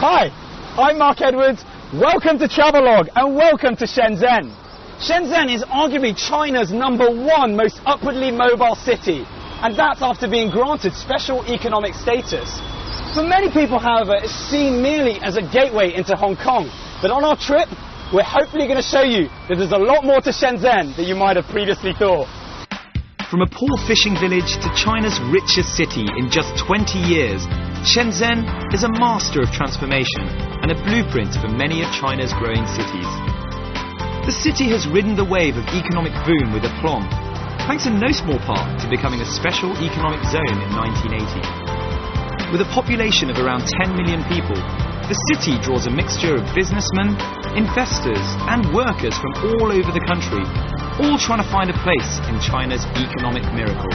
Hi, I'm Mark Edwards. Welcome to Travelogue and welcome to Shenzhen. Shenzhen is arguably China's #1 most upwardly mobile city, and that's after being granted special economic status. For many people, however, it's seen merely as a gateway into Hong Kong. But on our trip, we're hopefully going to show you that there's a lot more to Shenzhen than you might have previously thought. From a poor fishing village to China's richest city in just 20 years, Shenzhen is a master of transformation and a blueprint for many of China's growing cities. The city has ridden the wave of economic boom with aplomb, thanks in no small part to becoming a special economic zone in 1980. With a population of around 10 million people, the city draws a mixture of businessmen, investors and workers from all over the country, all trying to find a place in China's economic miracle.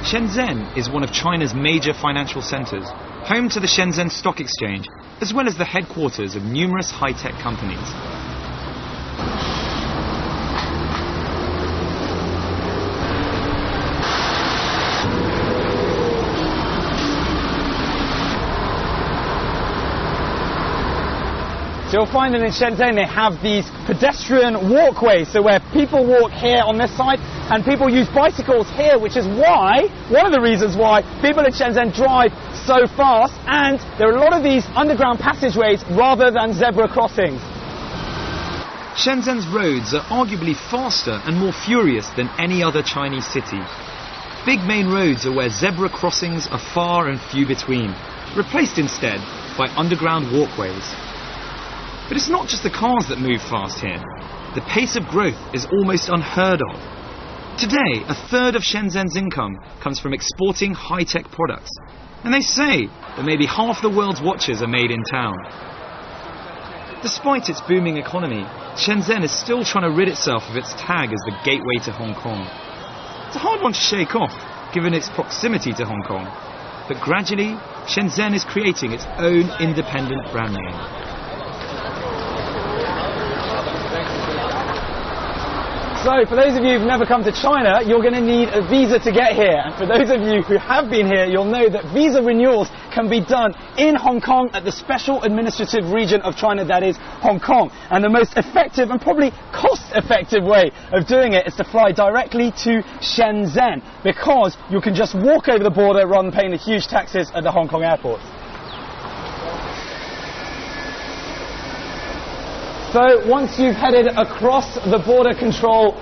Shenzhen is one of China's major financial centres, home to the Shenzhen Stock Exchange, as well as the headquarters of numerous high-tech companies. So you'll find that in Shenzhen they have these pedestrian walkways, so where people walk here on this side and people use bicycles here, which is why, one of the reasons why people in Shenzhen drive so fast, and there are a lot of these underground passageways rather than zebra crossings. Shenzhen's roads are arguably faster and more furious than any other Chinese city. Big main roads are where zebra crossings are far and few between, replaced instead by underground walkways. But it's not just the cars that move fast here. The pace of growth is almost unheard of. Today, a third of Shenzhen's income comes from exporting high-tech products. And they say that maybe half the world's watches are made in town. Despite its booming economy, Shenzhen is still trying to rid itself of its tag as the gateway to Hong Kong. It's a hard one to shake off, given its proximity to Hong Kong. But gradually, Shenzhen is creating its own independent brand name. So, for those of you who've never come to China, you're going to need a visa to get here. And for those of you who have been here, you'll know that visa renewals can be done in Hong Kong at the Special Administrative Region of China, that is Hong Kong. And the most effective and probably cost-effective way of doing it is to fly directly to Shenzhen, because you can just walk over the border rather than paying the huge taxes at the Hong Kong airport. So once you've headed across the border control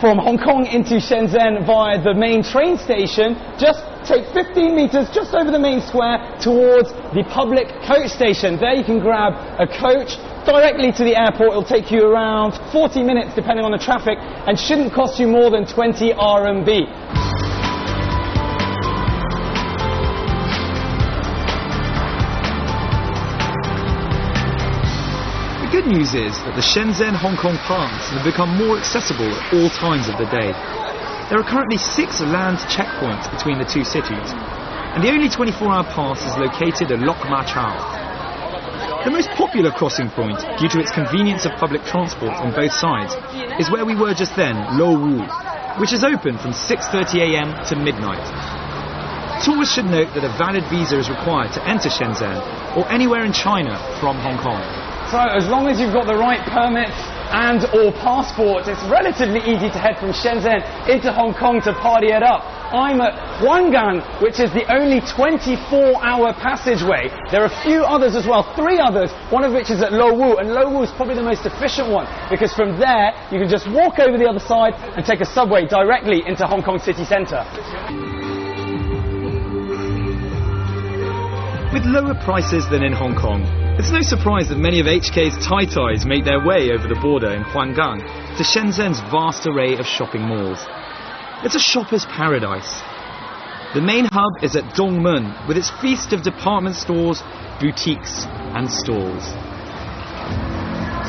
from Hong Kong into Shenzhen via the main train station, just take 15 meters just over the main square towards the public coach station. There you can grab a coach directly to the airport. It'll take you around 40 minutes depending on the traffic and shouldn't cost you more than 20 RMB. The good news is that the Shenzhen-Hong Kong pass have become more accessible at all times of the day. There are currently 6 land checkpoints between the two cities, and the only 24-hour pass is located at Lok Ma Chau. The most popular crossing point, due to its convenience of public transport on both sides, is where we were just then, Lo Wu, which is open from 6:30 AM to midnight. Tourists should note that a valid visa is required to enter Shenzhen or anywhere in China from Hong Kong. So as long as you've got the right permits and or passport, it's relatively easy to head from Shenzhen into Hong Kong to party it up. I'm at Huanggang, which is the only 24-hour passageway. There are a few others as well, 3 others, one of which is at Lo Wu, and Lo Wu is probably the most efficient one, because from there you can just walk over the other side and take a subway directly into Hong Kong city centre. With lower prices than in Hong Kong, it's no surprise that many of HK's tai-tais make their way over the border in Huanggang to Shenzhen's vast array of shopping malls. It's a shopper's paradise. The main hub is at Dongmen, with its feast of department stores, boutiques and stalls.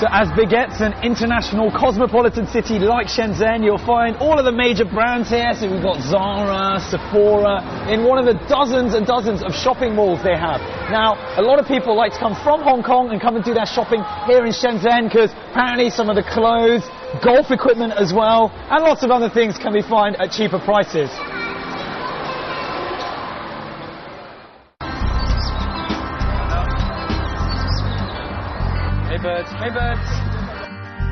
So as begets an international cosmopolitan city like Shenzhen, you'll find all of the major brands here. So we've got Zara, Sephora, in one of the dozens and dozens of shopping malls they have. Now, a lot of people like to come from Hong Kong and come and do their shopping here in Shenzhen, because apparently some of the clothes, golf equipment as well, and lots of other things can be found at cheaper prices. birds. Hey, birds.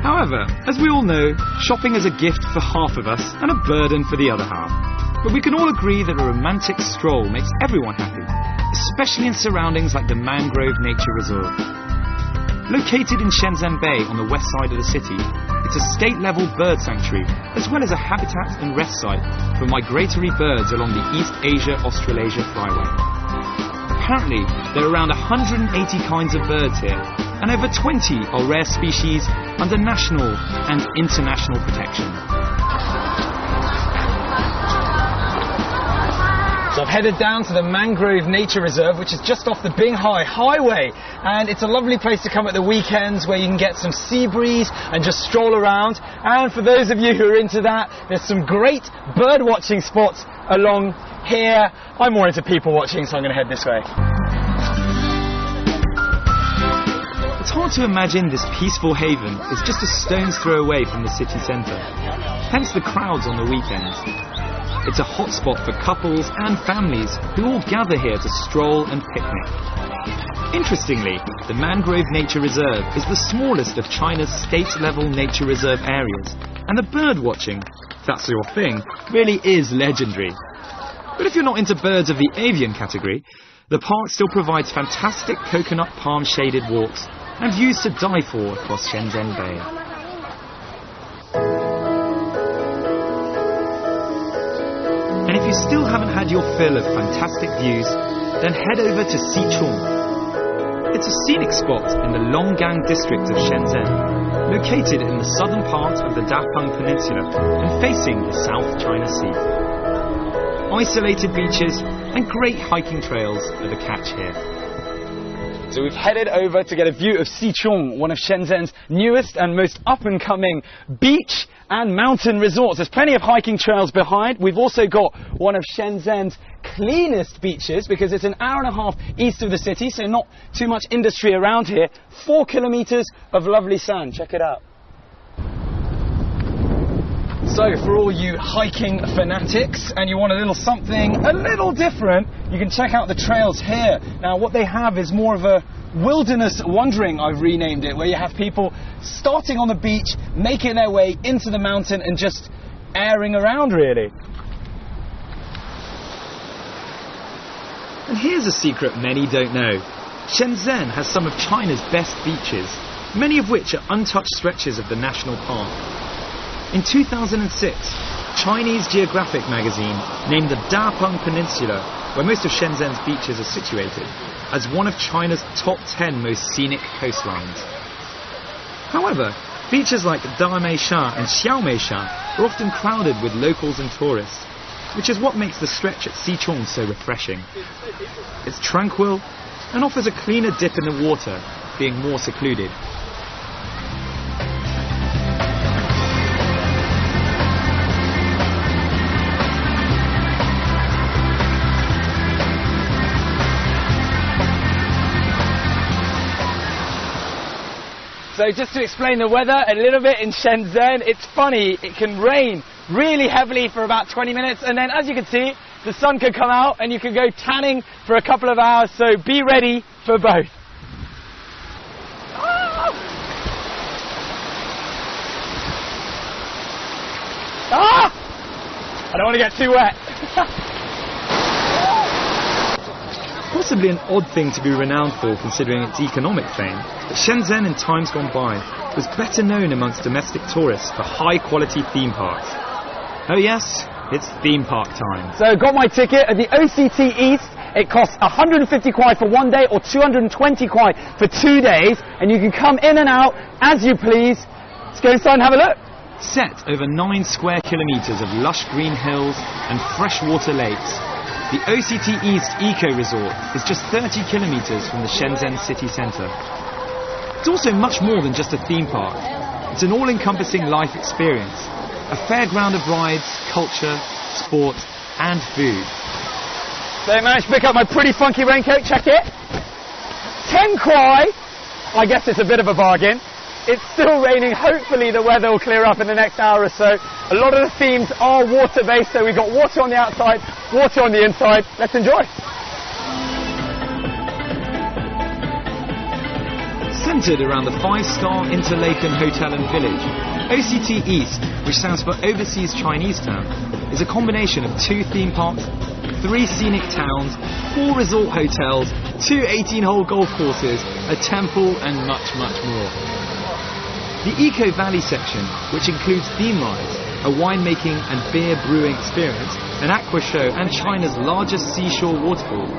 However, as we all know, shopping is a gift for half of us and a burden for the other half. But we can all agree that a romantic stroll makes everyone happy, especially in surroundings like the Mangrove Nature Reserve. Located in Shenzhen Bay on the west side of the city, it's a state-level bird sanctuary, as well as a habitat and rest site for migratory birds along the East Asia-Australasia flyway. Apparently, there are around 180 kinds of birds here, and over 20 are rare species under national and international protection. So I've headed down to the Mangrove Nature Reserve, which is just off the Binghai Highway, and it's a lovely place to come at the weekends where you can get some sea breeze and just stroll around. And for those of you who are into that, there's some great bird watching spots along here. I'm more into people watching, so I'm going to head this way. It's hard to imagine this peaceful haven is just a stone's throw away from the city centre, hence the crowds on the weekends. It's a hotspot for couples and families who all gather here to stroll and picnic. Interestingly, the Mangrove Nature Reserve is the smallest of China's state-level nature reserve areas, and the bird watching, if that's your thing, really is legendary. But if you're not into birds of the avian category, the park still provides fantastic coconut palm-shaded walks and views to die for across Shenzhen Bay. And if you still haven't had your fill of fantastic views, then head over to Sichuan. It's a scenic spot in the Longgang district of Shenzhen, located in the southern part of the Dapeng Peninsula and facing the South China Sea. Isolated beaches and great hiking trails are the catch here. So we've headed over to get a view of Sichuan, one of Shenzhen's newest and most up-and-coming beach and mountain resorts. There's plenty of hiking trails behind. We've also got one of Shenzhen's cleanest beaches because it's an hour and a half east of the city, so not too much industry around here. 4 kilometers of lovely sand. Check it out. So for all you hiking fanatics and you want a little something a little different, you can check out the trails here. Now what they have is more of a wilderness wandering, I've renamed it, where you have people starting on the beach, making their way into the mountain and just airing around really. And here's a secret many don't know. Shenzhen has some of China's best beaches, many of which are untouched stretches of the national park. In 2006, Chinese Geographic magazine named the Dapeng Peninsula, where most of Shenzhen's beaches are situated, as one of China's top 10 most scenic coastlines. However, beaches like Dameishan and Xiaomeishan are often crowded with locals and tourists, which is what makes the stretch at Sichuan so refreshing. It's tranquil and offers a cleaner dip in the water, being more secluded. So just to explain the weather a little bit in Shenzhen, it's funny, it can rain really heavily for about 20 minutes and then as you can see, the sun could come out and you could go tanning for a couple of hours, so be ready for both. I don't want to get too wet. Possibly an odd thing to be renowned for considering its economic fame, but Shenzhen in times gone by was better known amongst domestic tourists for high-quality theme parks. Oh yes, it's theme park time. So got my ticket at the OCT East. It costs 150 kwai for 1 day or 220 kwai for 2 days, and you can come in and out as you please. Let's go inside and have a look. Set over 9 square kilometres of lush green hills and freshwater lakes, the OCT East Eco Resort is just 30 kilometres from the Shenzhen city centre. It's also much more than just a theme park. It's an all-encompassing life experience, a fairground of rides, culture, sport and food. So I managed to pick up my pretty funky raincoat, check it. 10 kwai. I guess it's a bit of a bargain. It's still raining, hopefully the weather will clear up in the next hour or so. A lot of the themes are water-based, so we've got water on the outside, water on the inside. Let's enjoy. So Centred around the 5-star Interlaken Hotel and Village, OCT East, which stands for Overseas Chinese Town, is a combination of 2 theme parks, 3 scenic towns, 4 resort hotels, 2 18-hole golf courses, a temple and much, much more. The Eco Valley section, which includes theme rides, a winemaking and beer brewing experience, an aqua show and China's largest seashore waterfall,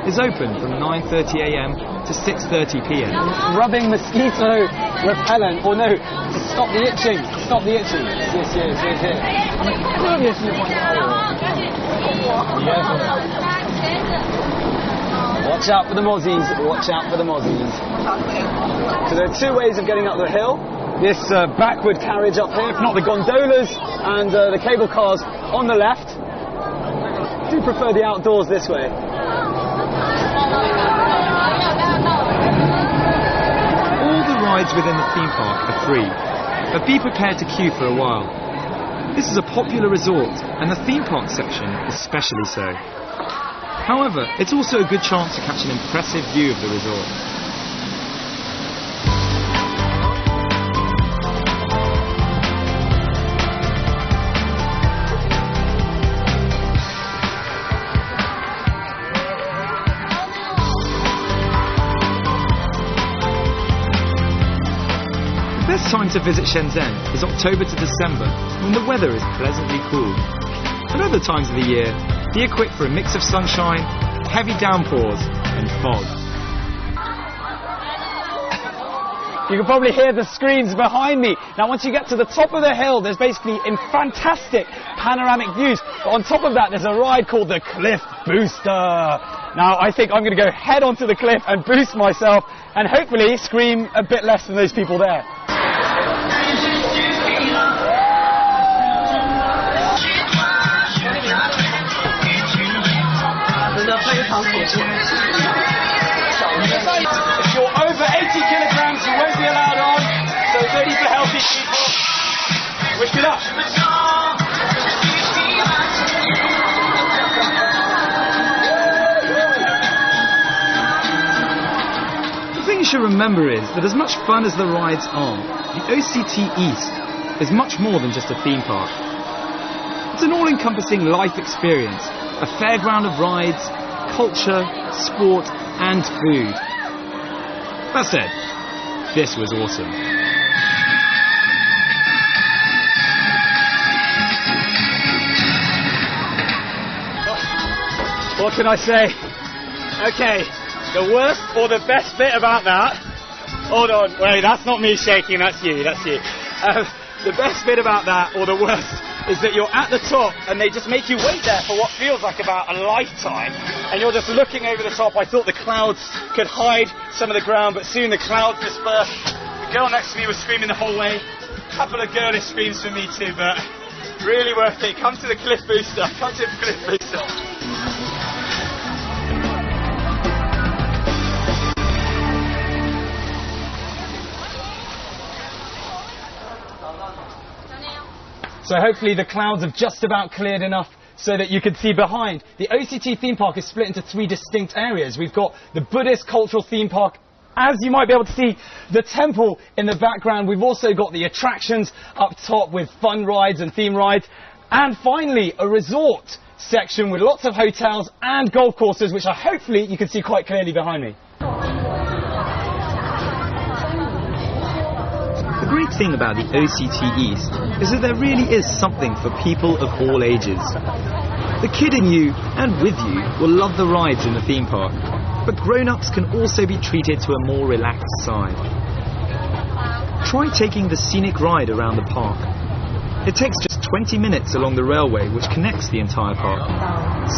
is open from 9:30 a.m. to 6:30 p.m. Rubbing mosquito repellent, or no, to stop the itching. Stop the itching. Yes. Watch out for the mozzies. Watch out for the mozzies. So there are 2 ways of getting up the hill. This backward carriage up here, if not the gondolas and the cable cars on the left. I do prefer the outdoors this way. All the rides within the theme park are free, but be prepared to queue for a while. This is a popular resort, and the theme park section especially so. However, it's also a good chance to catch an impressive view of the resort. The best time to visit Shenzhen is October to December, when the weather is pleasantly cool. At other times of the year, be equipped for a mix of sunshine, heavy downpours and fog. You can probably hear the screens behind me. Now once you get to the top of the hill, there's basically fantastic panoramic views. But on top of that, there's a ride called the Cliff Booster. Now I think I'm going to go head onto the cliff and boost myself and hopefully scream a bit less than those people there. If you're over 80 kilograms, you won't be allowed on, so it's only for healthy people. Wish me luck. The thing you should remember is that as much fun as the rides are, the OCT East is much more than just a theme park. It's an all-encompassing life experience, a fairground of rides, culture, sport and food. That said, this was awesome. What can I say? Okay, the worst or the best bit about that... Hold on, wait, that's not me shaking, that's you. The best bit about that, or the worst, is that you're at the top and they just make you wait there for what feels like about a lifetime, and you're just looking over the top. I thought the clouds could hide some of the ground, but soon the clouds dispersed. The girl next to me was screaming the whole way. A couple of girlish screams for me too, but really worth it. Come to the Cliff Booster. Come to the Cliff Booster. So hopefully the clouds have just about cleared enough so that you can see behind. The OCT theme park is split into 3 distinct areas. We've got the Buddhist cultural theme park. As you might be able to see, the temple in the background. We've also got the attractions up top with fun rides and theme rides. And finally, a resort section with lots of hotels and golf courses, which hopefully you can see quite clearly behind me. The great thing about the OCT East is that there really is something for people of all ages. The kid in you and with you will love the rides in the theme park, but grown-ups can also be treated to a more relaxed side. Try taking the scenic ride around the park. It takes just 20 minutes along the railway which connects the entire park.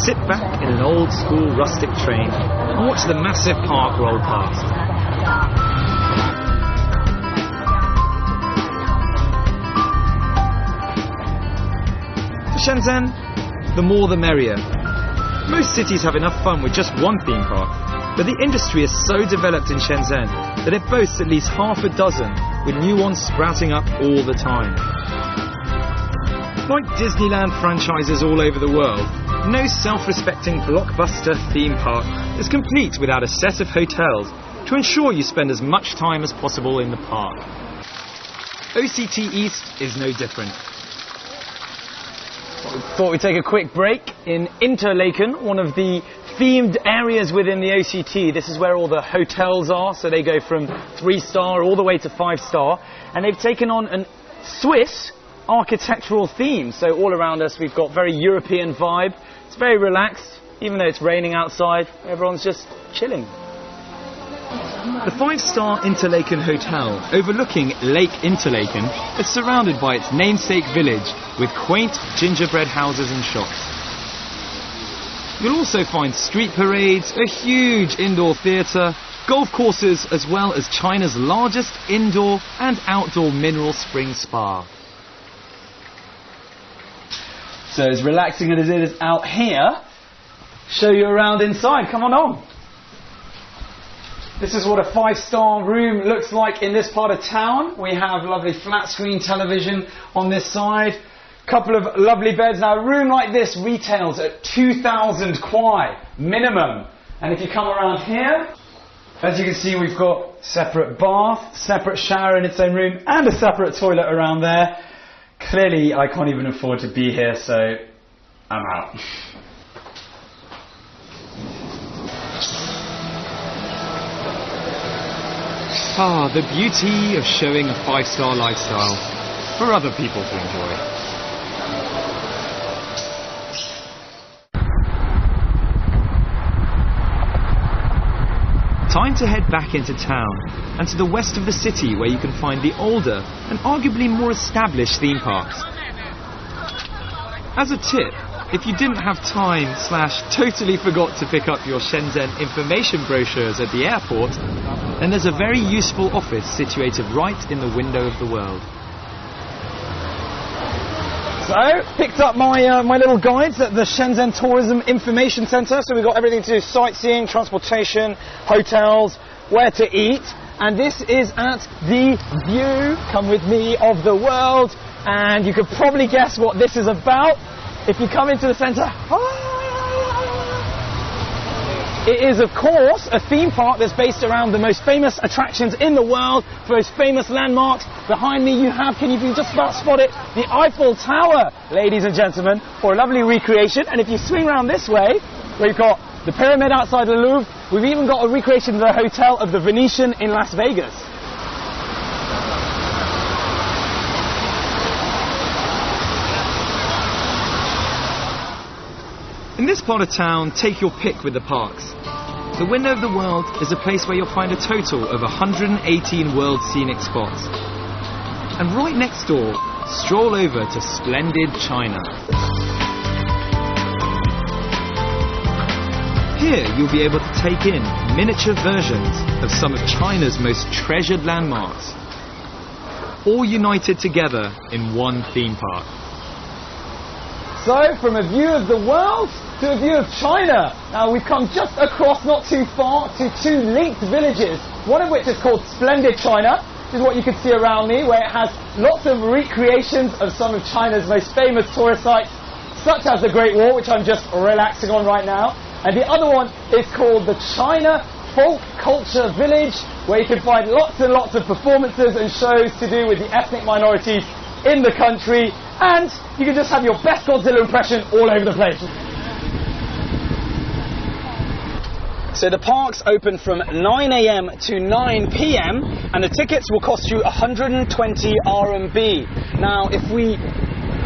Sit back in an old-school rustic train and watch the massive park roll past. Shenzhen, the more the merrier. Most cities have enough fun with just one theme park, but the industry is so developed in Shenzhen that it boasts at least half a dozen, with new ones sprouting up all the time. Like Disneyland franchises all over the world, no self-respecting blockbuster theme park is complete without a set of hotels to ensure you spend as much time as possible in the park. OCT East is no different. Thought we'd take a quick break in Interlaken, one of the themed areas within the OCT. This is where all the hotels are, so they go from 3-star all the way to 5-star. And they've taken on a Swiss architectural theme. So all around us we've got very European vibe. It's very relaxed, even though it's raining outside. Everyone's just chilling. The 5-star Interlaken Hotel, overlooking Lake Interlaken, is surrounded by its namesake village with quaint gingerbread houses and shops. You'll also find street parades, a huge indoor theatre, golf courses, as well as China's largest indoor and outdoor mineral spring spa. So as relaxing as it is out here, show you around inside. Come on. This is what a 5-star room looks like in this part of town. We have lovely flat screen television on this side. Couple of lovely beds. Now a room like this retails at 2,000 kwai minimum. And if you come around here, as you can see, we've got separate bath, separate shower in its own room, and a separate toilet around there. Clearly I can't even afford to be here, so I'm out. Ah, the beauty of showing a 5-star lifestyle for other people to enjoy. Time to head back into town and to the west of the city, where you can find the older and arguably more established theme parks. As a tip, if you didn't have time / totally forgot to pick up your Shenzhen information brochures at the airport, then there's a very useful office situated right in the window of the world. So, picked up my little guides at the Shenzhen Tourism Information Center. So we've got everything to do: sightseeing, transportation, hotels, where to eat. And this is at the view, come with me, of the world. And you could probably guess what this is about if you come into the center. It is, of course, a theme park that's based around the most famous attractions in the world, the most famous landmarks. Behind me you have, can you just about spot it, the Eiffel Tower, ladies and gentlemen, for a lovely recreation. And if you swing around this way, we've got the pyramid outside the Louvre. We've even got a recreation of the hotel of the Venetian in Las Vegas. In this part of town, take your pick with the parks. The Window of the World is a place where you'll find a total of 118 world scenic spots. And right next door, stroll over to splendid China. Here you'll be able to take in miniature versions of some of China's most treasured landmarks, all united together in one theme park. So, from a view of the world to a view of China. Now, we've come just across, not too far, to 2 linked villages, one of which is called Splendid China. This is what you can see around me, where it has lots of recreations of some of China's most famous tourist sites, such as the Great Wall, which I'm just relaxing on right now. And the other one is called the China Folk Culture Village, where you can find lots and lots of performances and shows to do with the ethnic minorities in the country. And you can just have your best Godzilla impression all over the place. So the park's open from 9 AM to 9 PM, and the tickets will cost you 120 RMB. Now, if we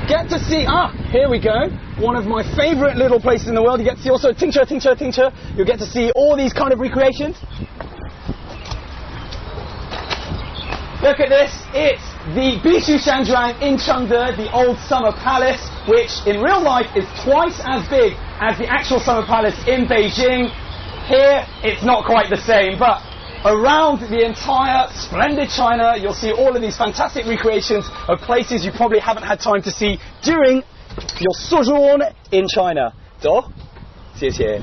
get to see, here we go, one of my favourite little places in the world. You get to see also Tingsha. You'll get to see all these kind of recreations. Look at this, it's the Bishu Shanzhuang in Chengde, the old summer palace, which in real life is twice as big as the actual summer palace in Beijing. Here, it's not quite the same, but around the entire splendid China, you'll see all of these fantastic recreations of places you probably haven't had time to see during your sojourn in China. 走，谢谢。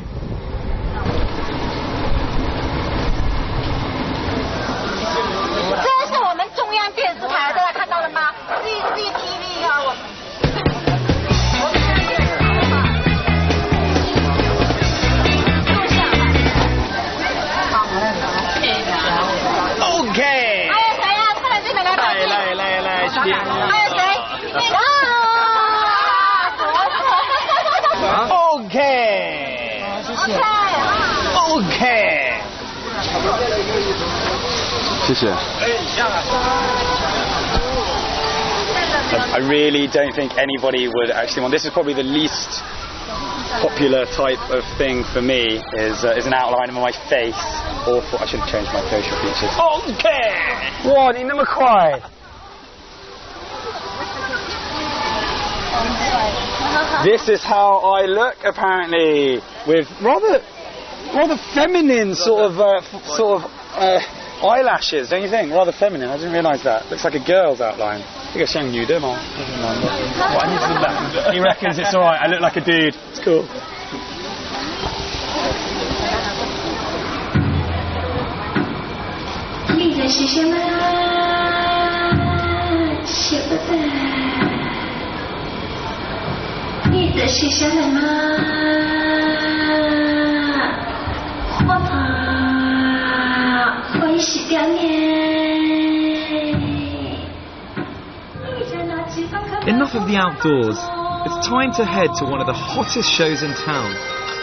这是我们中央电视台，大家看到了吗？CCTV 啊，我。 Okay. I really don't think anybody would actually want. This is probably the least popular type of thing for me. Is an outline of my face. Awful. I should have changed my facial features. Okay. 哇，你那么快。This is how I look, apparently, with rather feminine sort of eyelashes, don't you think? Rather feminine. I didn't realise that. Looks like a girl's outline. I think it's Shang Yu, don't I? He reckons it's alright. I look like a dude. It's cool. Enough of the outdoors. It's time to head to one of the hottest shows in town,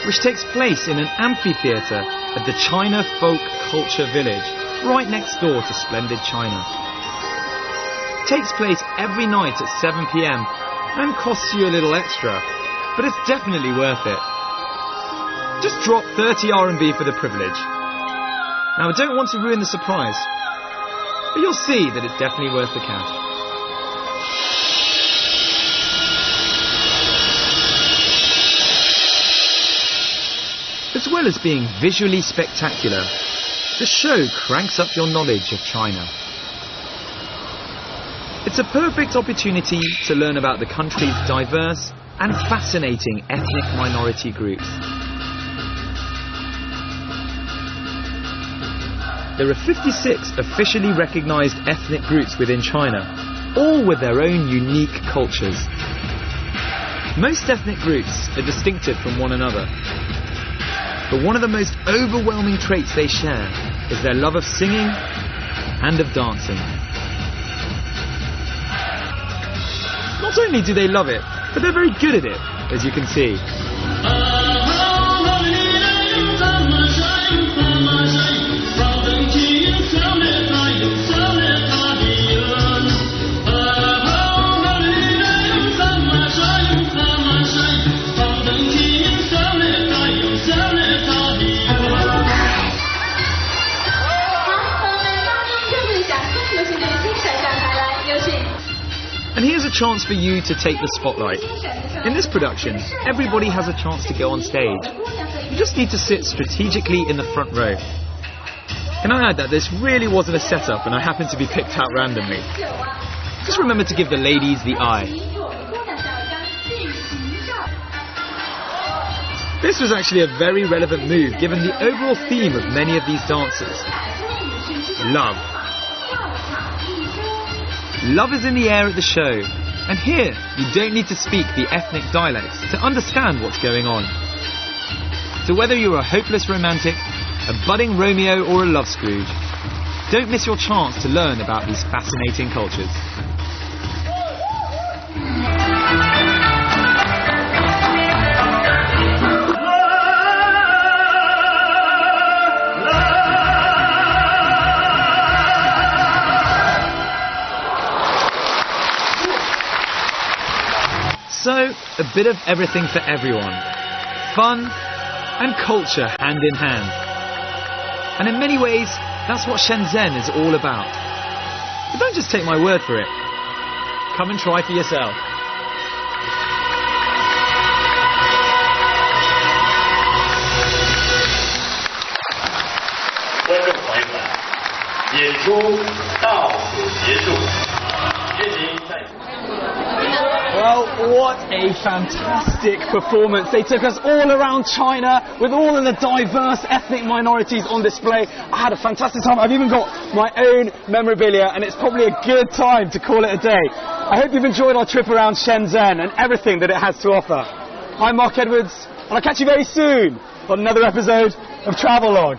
which takes place in an amphitheatre at the China Folk Culture Village, right next door to splendid China. It takes place every night at 7 p.m. and costs you a little extra, but it's definitely worth it. Just drop 30 RMB for the privilege. Now, I don't want to ruin the surprise, but you'll see that it's definitely worth the cash. As well as being visually spectacular, the show cranks up your knowledge of China. It's a perfect opportunity to learn about the country's diverse and fascinating ethnic minority groups. There are 56 officially recognized ethnic groups within China, all with their own unique cultures. Most ethnic groups are distinctive from one another, but one of the most overwhelming traits they share is their love of singing and of dancing. Not only do they love it, but they're very good at it, as you can see. And here's a chance for you to take the spotlight. In this production, everybody has a chance to go on stage. You just need to sit strategically in the front row. Can I add that this really wasn't a setup and I happened to be picked out randomly? Just remember to give the ladies the eye. This was actually a very relevant move given the overall theme of many of these dances. Love. Love is in the air at the show, and here you don't need to speak the ethnic dialects to understand what's going on. So whether you're a hopeless romantic, a budding Romeo or a love Scrooge, don't miss your chance to learn about these fascinating cultures. So, a bit of everything for everyone. Fun and culture hand in hand. And in many ways, that's what Shenzhen is all about. But don't just take my word for it. Come and try for yourself. Well, what a fantastic performance. They took us all around China with all of the diverse ethnic minorities on display. I had a fantastic time. I've even got my own memorabilia, and it's probably a good time to call it a day. I hope you've enjoyed our trip around Shenzhen and everything that it has to offer. I'm Mark Edwards, and I'll catch you very soon on another episode of Travelogue.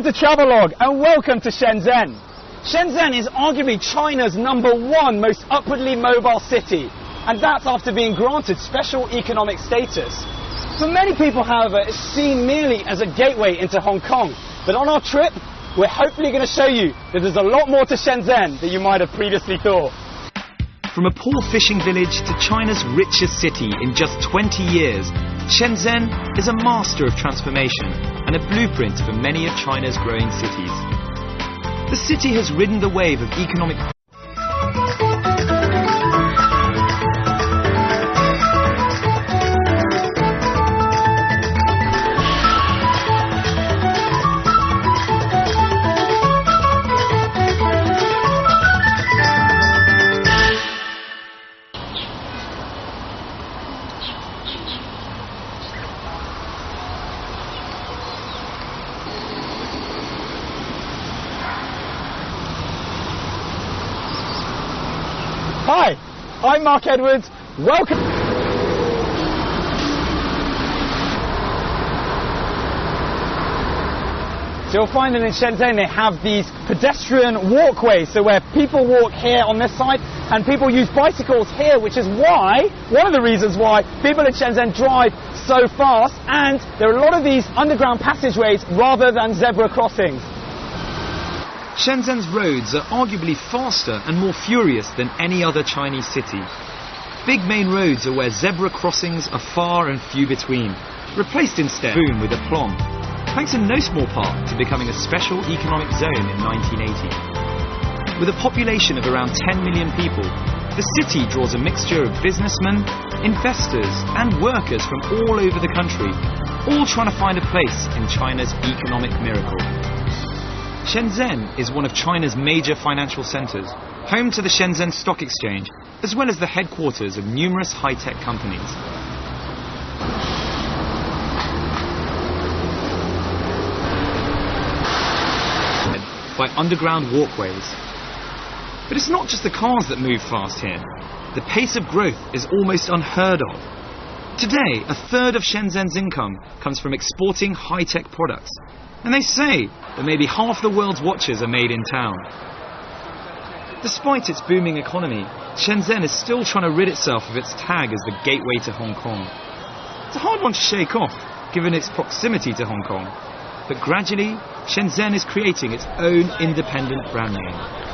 Welcome to Travelogue and welcome to Shenzhen. Shenzhen is arguably China's #1 most upwardly mobile city, and that's after being granted special economic status. For many people, however, it's seen merely as a gateway into Hong Kong, but on our trip, we're hopefully going to show you that there's a lot more to Shenzhen than you might have previously thought. From a poor fishing village to China's richest city in just 20 years, Shenzhen is a master of transformation and a blueprint for many of China's growing cities. The city has ridden the wave of economic Hi, I'm Mark Edwards. Welcome. So you'll find that in Shenzhen they have these pedestrian walkways, so where people walk here on this side and people use bicycles here, which is why, one of the reasons why people in Shenzhen drive so fast, and there are a lot of these underground passageways rather than zebra crossings. Shenzhen's roads are arguably faster and more furious than any other Chinese city. Big main roads are where zebra crossings are far and few between, replaced instead with aplomb, thanks in no small part to becoming a special economic zone in 1980. With a population of around 10 million people, the city draws a mixture of businessmen, investors and workers from all over the country, all trying to find a place in China's economic miracle. Shenzhen is one of China's major financial centres, home to the Shenzhen Stock Exchange, as well as the headquarters of numerous high-tech companies. By underground walkways. But it's not just the cars that move fast here. The pace of growth is almost unheard of. Today, a third of Shenzhen's income comes from exporting high-tech products. And they say that maybe half the world's watches are made in town. Despite its booming economy, Shenzhen is still trying to rid itself of its tag as the gateway to Hong Kong. It's a hard one to shake off, given its proximity to Hong Kong. But gradually, Shenzhen is creating its own independent brand name.